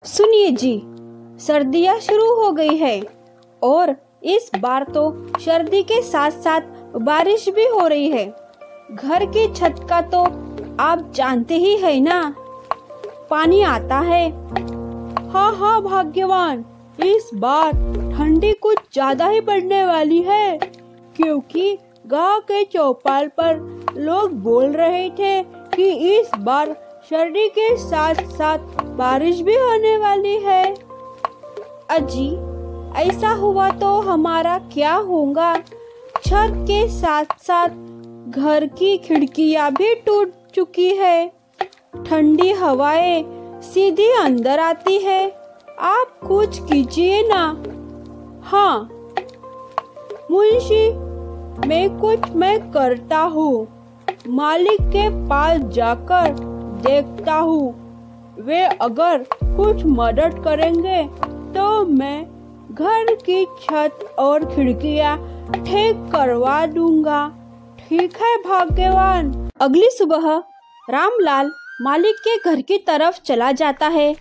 सुनिए जी, सर्दियाँ शुरू हो गई है और इस बार तो सर्दी के साथ साथ बारिश भी हो रही है। घर की छत का तो आप जानते ही है ना, पानी आता है। हाँ भाग्यवान, इस बार ठंडी कुछ ज्यादा ही पड़ने वाली है, क्योंकि गांव के चौपाल पर लोग बोल रहे थे कि इस बार सर्दी के साथ साथ बारिश भी होने वाली है। अजी, ऐसा हुआ तो हमारा क्या होगा? छत के साथ साथ घर की खिड़कियां भी टूट चुकी है। ठंडी हवाएं सीधी अंदर आती है। आप कुछ कीजिए ना। हाँ मुंशी, मैं करता हूँ। मालिक के पास जाकर देखता हूँ, वे अगर कुछ मदद करेंगे तो मैं घर की छत और खिड़कियाँ ठीक करवा दूंगा। ठीक है भाग्यवान। अगली सुबह रामलाल मालिक के घर की तरफ चला जाता है।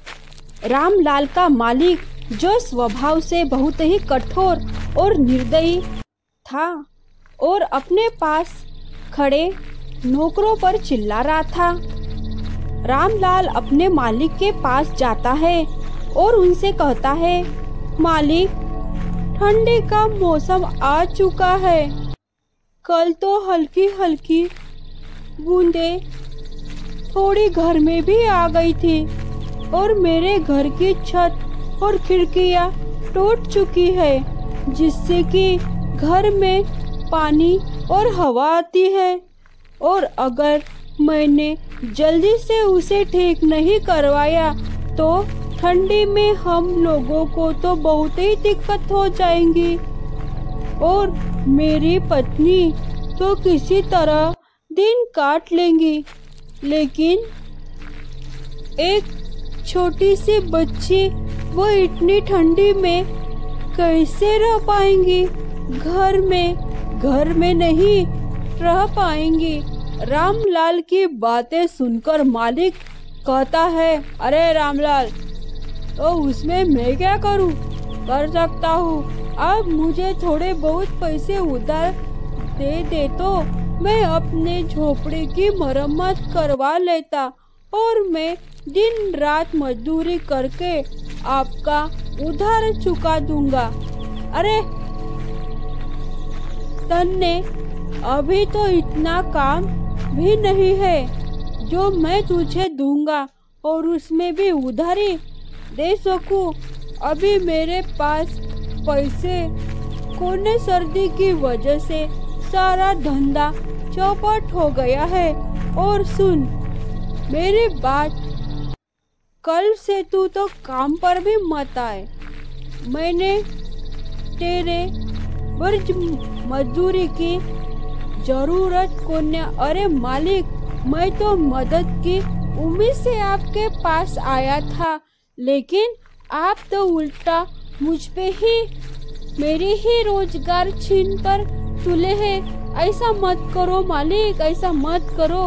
रामलाल का मालिक, जो स्वभाव से बहुत ही कठोर और निर्दयी था, और अपने पास खड़े नौकरों पर चिल्ला रहा था। रामलाल अपने मालिक के पास जाता है और उनसे कहता है, मालिक, ठंडी का मौसम आ चुका है। कल तो हल्की हल्की बूंदें थोड़ी घर में भी आ गई थी और मेरे घर की छत और खिड़कियां टूट चुकी है, जिससे कि घर में पानी और हवा आती है, और अगर मैंने जल्दी से उसे ठीक नहीं करवाया तो ठंडी में हम लोगों को तो बहुत ही दिक्कत हो जाएंगी, और मेरी पत्नी तो किसी तरह दिन काट लेंगी, लेकिन एक छोटी सी बच्ची वो इतनी ठंडी में कैसे रह पाएंगी? घर में नहीं रह पाएंगी। रामलाल की बातें सुनकर मालिक कहता है, अरे रामलाल, तो उसमें मैं क्या करूं? कर सकता हूँ। अब मुझे थोड़े बहुत पैसे उधार दे तो मैं अपने झोपड़ी की मरम्मत करवा लेता, और मैं दिन रात मजदूरी करके आपका उधार चुका दूंगा। अरे तन्ने, अभी तो इतना काम भी नहीं है जो मैं तुझे दूंगा और उसमें भी उधारी दे सकूं। अभी मेरे पास पैसे कोने सर्दी की वजह से सारा धंधा चौपट हो गया है। और सुन मेरी बात, कल से तू तो काम पर भी मत आए। मैंने तेरे बर्ज मजदूरी की जरूरत को न। अरे मालिक, मैं तो मदद की उम्मीद से आपके पास आया था, लेकिन आप तो उल्टा मुझ पे ही मेरी ही रोजगार छीन कर तुले हैं। ऐसा मत करो मालिक, ऐसा मत करो।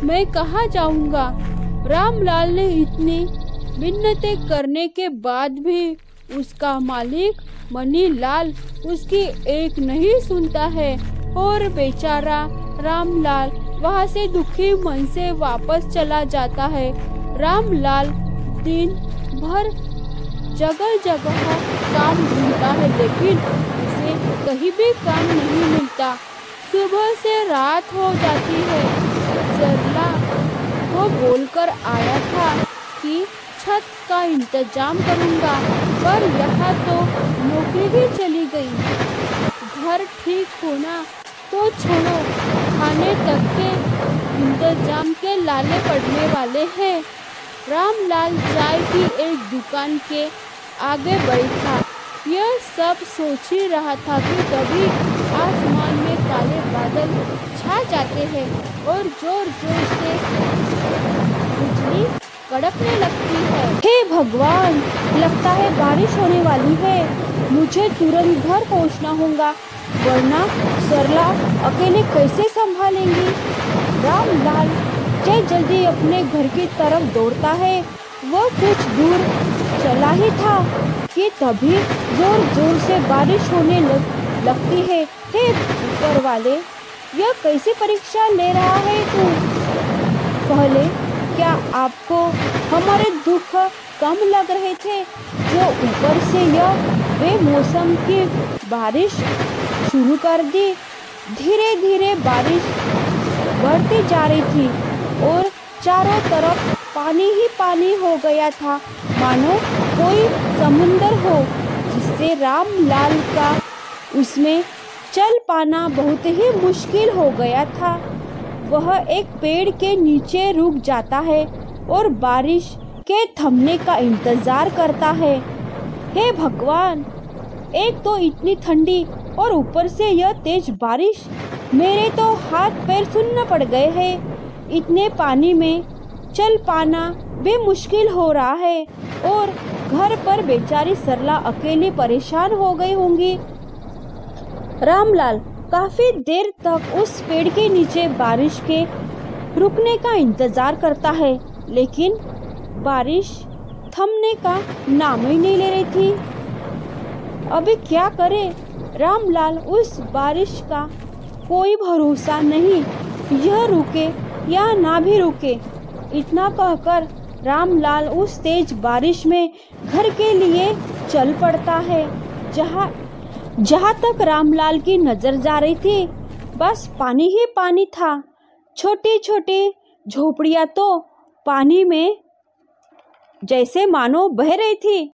मैं कहाँ जाऊँगा? रामलाल ने इतनी मिन्नतें करने के बाद भी उसका मालिक मनीलाल उसकी एक नहीं सुनता है, और बेचारा रामलाल वहाँ से दुखी मन से वापस चला जाता है। रामलाल दिन भर जगह जगह काम ढूंढता है, लेकिन उसे कहीं भी काम नहीं मिलता। सुबह से रात हो जाती है। सरला वो बोलकर आया था कि छत का इंतजाम करूंगा, पर यहाँ तो नौकरी भी चली गई। घर ठीक होना तो छोड़ो, खाने तक के इंतजाम के लाले पड़ने वाले हैं। रामलाल चाय की एक दुकान के आगे बैठा यह सब सोच ही रहा था कि तभी आसमान में काले बादल छा जाते हैं और जोर जोर से बिजली कड़कने लगती है। हे भगवान, लगता है बारिश होने वाली है। मुझे तुरंत घर पहुंचना होगा, वरना सरला अकेले कैसे संभालेंगी? रामलाल जल्दी अपने घर की तरफ दौड़ता है। वह कुछ दूर चला ही था कि तभी जोर जोर से बारिश होने लगती है। हे ऊपर वाले, यह कैसी परीक्षा ले रहा है तू? पहले क्या आपको हमारे दुख कम लग रहे थे जो ऊपर से यह बेमौसम की बारिश शुरू कर दी? धीरे धीरे बारिश बढ़ती जा रही थी और चारों तरफ पानी ही पानी हो गया था, मानो कोई समुंदर हो जिससे रामलाल का उसमें चल पाना बहुत ही मुश्किल हो गया था। वह एक पेड़ के नीचे रुक जाता है और बारिश के थमने का इंतजार करता है। हे भगवान, एक तो इतनी ठंडी और ऊपर से यह तेज बारिश, मेरे तो हाथ पैर सुन्न पड़ गए हैं। इतने पानी में चल पाना भी मुश्किल हो रहा है और घर पर बेचारी सरला अकेली परेशान हो गई होंगी। रामलाल काफी देर तक उस पेड़ के नीचे बारिश के रुकने का इंतजार करता है, लेकिन बारिश थमने का नाम ही नहीं ले रही थी। अभी क्या करे रामलाल? उस बारिश का कोई भरोसा नहीं, यह रुके या ना भी रुके। इतना कहकर रामलाल उस तेज बारिश में घर के लिए चल पड़ता है। जहाँ तक रामलाल की नजर जा रही थी, बस पानी ही पानी था। छोटी छोटी झोपड़ियाँ तो पानी में जैसे मानो बह रही थी।